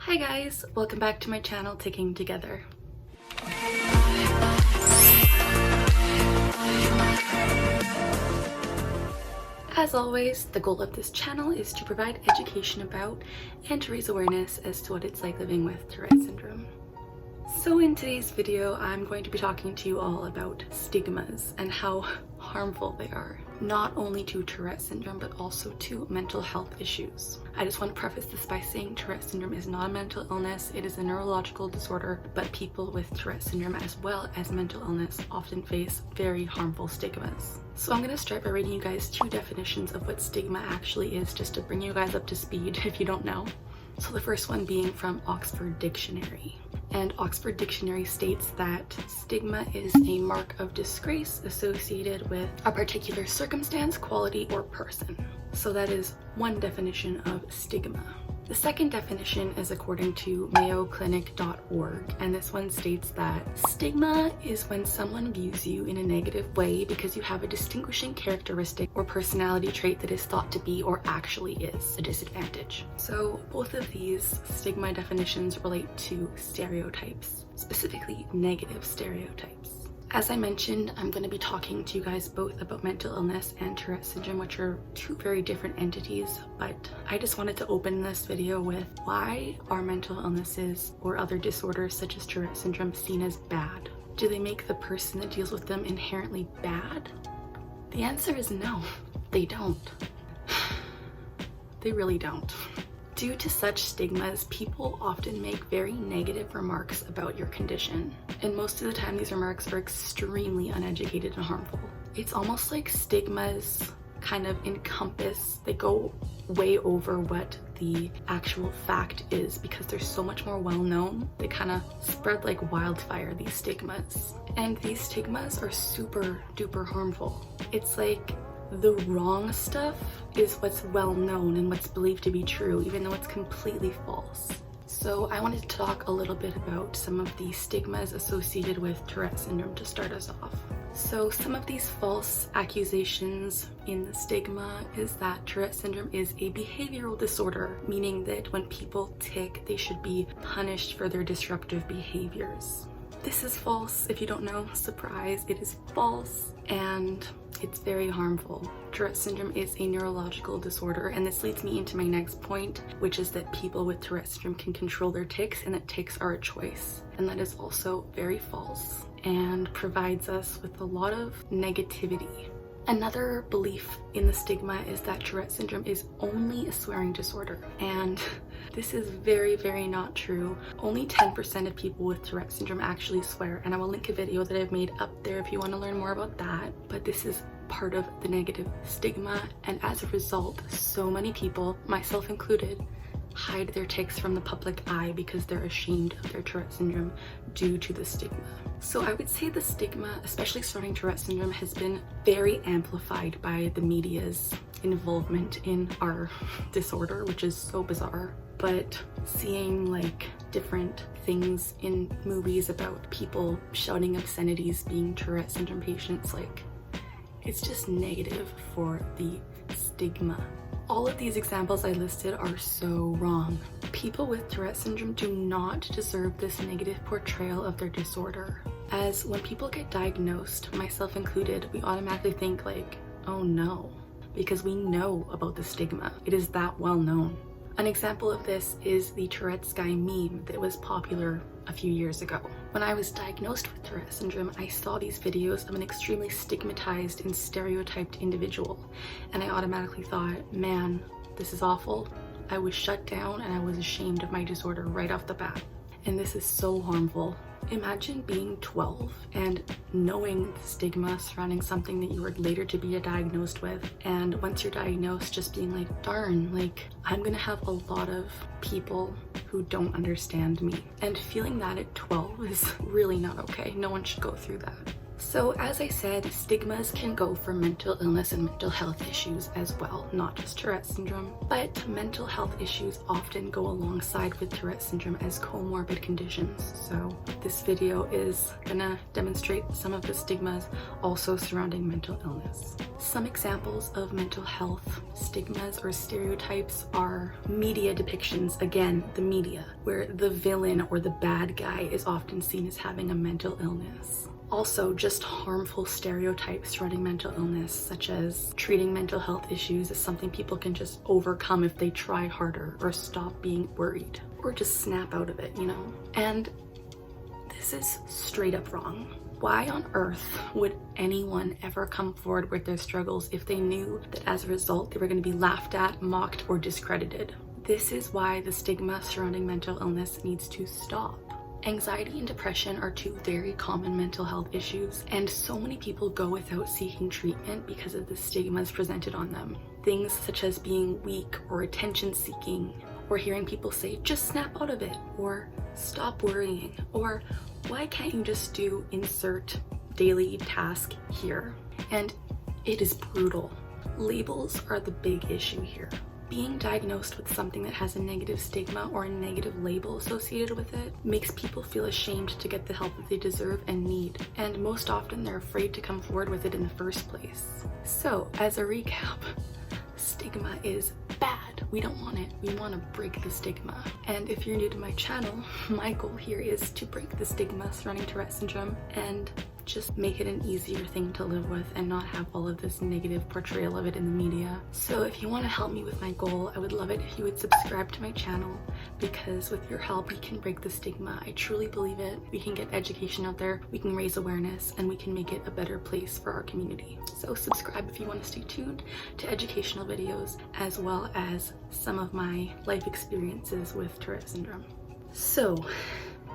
Hi guys, welcome back to my channel Ticking Together. As always, the goal of this channel is to provide education about and to raise awareness as to what it's like living with Tourette syndrome. So in today's video, I'm going to be talking to you all about stigmas and how harmful they are, not only to Tourette syndrome, but also to mental health issues. I just want to preface this by saying Tourette syndrome is not a mental illness, it is a neurological disorder, but people with Tourette syndrome as well as mental illness often face very harmful stigmas. So I'm going to start by reading you guys two definitions of what stigma actually is, just to bring you guys up to speed if you don't know. So the first one being from Oxford Dictionary. And Oxford Dictionary states that stigma is a mark of disgrace associated with a particular circumstance, quality, or person. So that is one definition of stigma. The second definition is according to mayoclinic.org, and this one states that stigma is when someone views you in a negative way because you have a distinguishing characteristic or personality trait that is thought to be or actually is a disadvantage. So both of these stigma definitions relate to stereotypes, specifically negative stereotypes. As I mentioned, I'm going to be talking to you guys both about mental illness and Tourette syndrome, which are two very different entities, but I just wanted to open this video with why are mental illnesses or other disorders such as Tourette syndrome seen as bad? Do they make the person that deals with them inherently bad? The answer is no, they don't. They really don't. Due to such stigmas, people often make very negative remarks about your condition. And most of the time, these remarks are extremely uneducated and harmful. It's almost like stigmas kind of encompass, they go way over what the actual fact is because they're so much more well known. They kind of spread like wildfire, these stigmas. And these stigmas are super duper harmful. It's like the wrong stuff is what's well known and what's believed to be true, even though it's completely false. So I wanted to talk a little bit about some of the stigmas associated with Tourette syndrome to start us off. So some of these false accusations in the stigma is that Tourette syndrome is a behavioral disorder, meaning that when people tic, they should be punished for their disruptive behaviors. This is false. If you don't know, surprise, it is false and it's very harmful. Tourette syndrome is a neurological disorder, and this leads me into my next point, which is that people with Tourette syndrome can control their tics and that tics are a choice. And that is also very false and provides us with a lot of negativity. Another belief in the stigma is that Tourette syndrome is only a swearing disorder, and this is very, very not true. Only 10% of people with Tourette syndrome actually swear, and I will link a video that I've made up there if you want to learn more about that. But this is part of the negative stigma, and as a result, so many people, myself included, hide their tics from the public eye because they're ashamed of their Tourette syndrome due to the stigma. So I would say the stigma, especially surrounding Tourette syndrome, has been very amplified by the media's involvement in our disorder, which is so bizarre. But seeing like different things in movies about people shouting obscenities being Tourette syndrome patients, like, it's just negative for the stigma. All of these examples I listed are so wrong. People with Tourette syndrome do not deserve this negative portrayal of their disorder. As when people get diagnosed, myself included, we automatically think like, oh no, because we know about the stigma. It is that well known. An example of this is the Tourette's guy meme that was popular a few years ago. When I was diagnosed with Tourette syndrome, I saw these videos of an extremely stigmatized and stereotyped individual, and I automatically thought, man, this is awful. I was shut down and I was ashamed of my disorder right off the bat. And this is so harmful. Imagine being 12 and knowing the stigma surrounding something that you were later to be diagnosed with, and once you're diagnosed, just being like, darn, like, I'm gonna have a lot of people who don't understand me. And feeling that at 12 is really not okay. No one should go through that. So as I said, stigmas can go for mental illness and mental health issues as well, not just Tourette syndrome. But mental health issues often go alongside with Tourette syndrome as comorbid conditions. So this video is gonna demonstrate some of the stigmas also surrounding mental illness. Some examples of mental health stigmas or stereotypes are media depictions, again, the media, where the villain or the bad guy is often seen as having a mental illness. Also, just harmful stereotypes surrounding mental illness, such as treating mental health issues as something people can just overcome if they try harder or stop being worried or just snap out of it, you know? And this is straight up wrong. Why on earth would anyone ever come forward with their struggles if they knew that as a result they were going to be laughed at, mocked, or discredited? This is why the stigma surrounding mental illness needs to stop. Anxiety and depression are two very common mental health issues, and so many people go without seeking treatment because of the stigmas presented on them. Things such as being weak or attention seeking, or hearing people say, just snap out of it, or stop worrying, or why can't you just do insert daily task here? And it is brutal. Labels are the big issue here. Being diagnosed with something that has a negative stigma or a negative label associated with it makes people feel ashamed to get the help that they deserve and need, and most often they're afraid to come forward with it in the first place. So, as a recap, stigma is bad. We don't want it. We want to break the stigma. And if you're new to my channel, my goal here is to break the stigma surrounding Tourette syndrome and just make it an easier thing to live with and not have all of this negative portrayal of it in the media. So if you want to help me with my goal, I would love it if you would subscribe to my channel, because with your help we can break the stigma. I truly believe it. We can get education out there, we can raise awareness, and we can make it a better place for our community. So subscribe if you want to stay tuned to educational videos as well as some of my life experiences with Tourette syndrome. So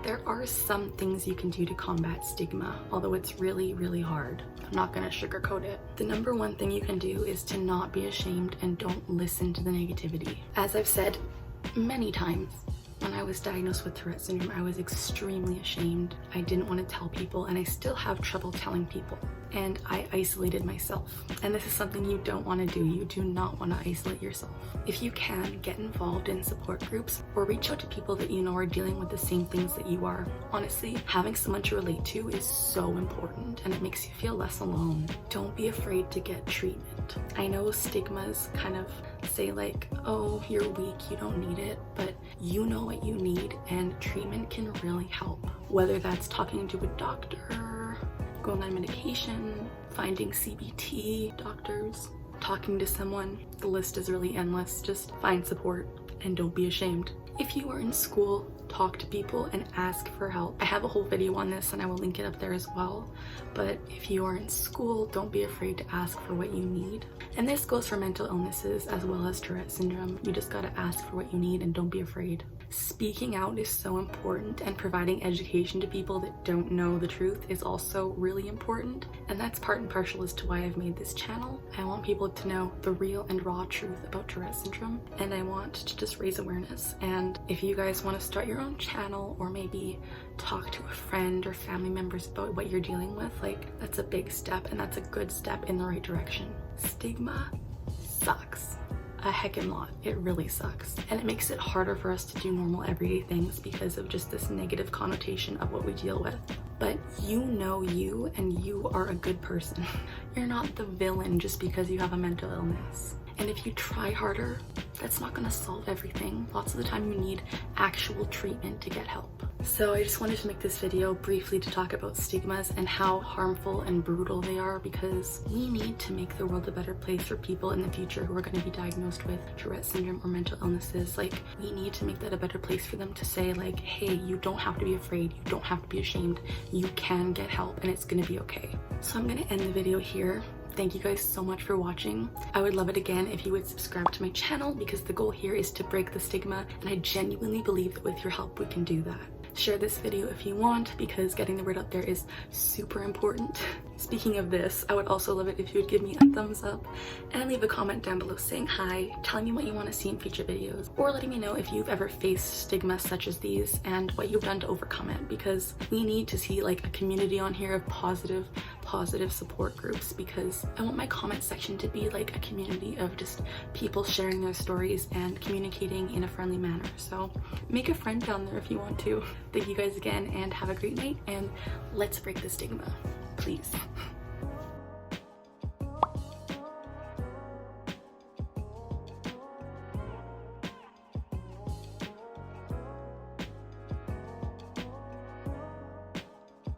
there are some things you can do to combat stigma, although it's really, really hard. I'm not gonna sugarcoat it. The number one thing you can do is to not be ashamed and don't listen to the negativity. As I've said many times, when I was diagnosed with Tourette syndrome, I was extremely ashamed. I didn't want to tell people, and I still have trouble telling people. And I isolated myself. And this is something you don't want to do. You do not want to isolate yourself. If you can, get involved in support groups or reach out to people that you know are dealing with the same things that you are. Honestly, having someone to relate to is so important, and it makes you feel less alone. Don't be afraid to get treatment. I know stigmas kind of say like, oh, you're weak, you don't need it, but you know what you need, and treatment can really help. Whether that's talking to a doctor, going on medication, finding CBT doctors, talking to someone, the list is really endless. Just find support and don't be ashamed. If you are in school, talk to people and ask for help. I have a whole video on this and I will link it up there as well. But if you are in school, don't be afraid to ask for what you need. And this goes for mental illnesses as well as Tourette syndrome. You just gotta ask for what you need and don't be afraid. Speaking out is so important, and providing education to people that don't know the truth is also really important. And that's part and parcel as to why I've made this channel. I want people to know the real and raw truth about Tourette syndrome, and I want to just raise awareness. And if you guys want to start your own channel, or maybe talk to a friend or family members about what you're dealing with, like, that's a big step, and that's a good step in the right direction. Stigma sucks a heckin' lot. It really sucks, and it makes it harder for us to do normal everyday things because of just this negative connotation of what we deal with. But you know you, and you are a good person. You're not the villain just because you have a mental illness. And if you try harder, that's not gonna solve everything. Lots of the time you need actual treatment to get help. So I just wanted to make this video briefly to talk about stigmas and how harmful and brutal they are, because we need to make the world a better place for people in the future who are going to be diagnosed with Tourette syndrome or mental illnesses. Like, we need to make that a better place for them to say like, hey, you don't have to be afraid, you don't have to be ashamed, you can get help and it's gonna be okay. So I'm gonna end the video here. Thank you guys so much for watching. I would love it again if you would subscribe to my channel, because the goal here is to break the stigma, and I genuinely believe that with your help we can do that. Share this video if you want, because getting the word out there is super important. Speaking of this, I would also love it if you would give me a thumbs up and leave a comment down below saying hi, telling me what you want to see in future videos, or letting me know if you've ever faced stigma such as these and what you've done to overcome it, because we need to see like a community on here of positive positive support groups, because I want my comment section to be like a community of just people sharing their stories and communicating in a friendly manner. So make a friend down there if you want to. Thank you guys again, and have a great night, and let's break the stigma, please.